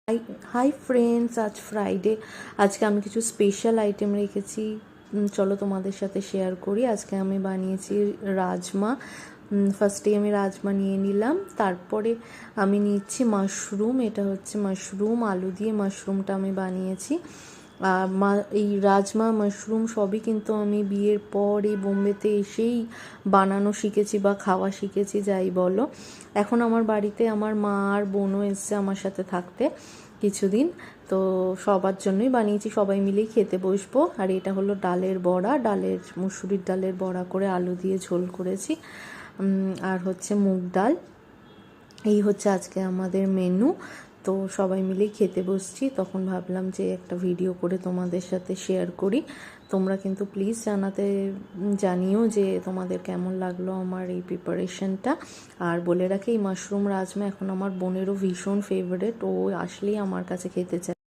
High hi friends, আজ Friday. আজকে আমি কিছু স্পেশাল আইটেম রেখেছি, চলো তোমাদের সাথে শেয়ার করি। আজকে আমি বানিয়েছি রাজমা। ফার্স্টেই আমি রাজমা নিয়ে নিলাম, তারপরে আমি নিচ্ছি মাশরুম। এটা হচ্ছে মাশরুম, আলু দিয়ে মাশরুমটা আমি বানিয়েছি। এই রাজমা মাশরুম সবই কিন্তু আমি বিয়ের পর এই বোম্বেতে এসেই বানানো শিখেছি বা খাওয়া শিখেছি, যাই বলো। এখন আমার বাড়িতে আমার মা আর বোনও এসছে আমার সাথে থাকতে কিছুদিন, তো সবার জন্যই বানিয়েছি, সবাই মিলেই খেতে বসবো। আর এটা হলো ডালের বড়া, মুসুরির ডালের বড়া করে আলু দিয়ে ঝোল করেছি। আর হচ্ছে মুগ ডাল। এই হচ্ছে আজকে আমাদের মেনু। তো সবাই মিলেই খেতে বসছি, তখন ভাবলাম যে একটা ভিডিও করে তোমাদের সাথে শেয়ার করি। তোমরা কিন্তু প্লিজ জানিও যে তোমাদের কেমন লাগলো আমার এই প্রিপারেশনটা। আর বলে রাখি, এই মাশরুম রাজমা এখন আমার বোনেরও ভীষণ ফেভারিট, ও আসলেই আমার কাছে খেতে চায়।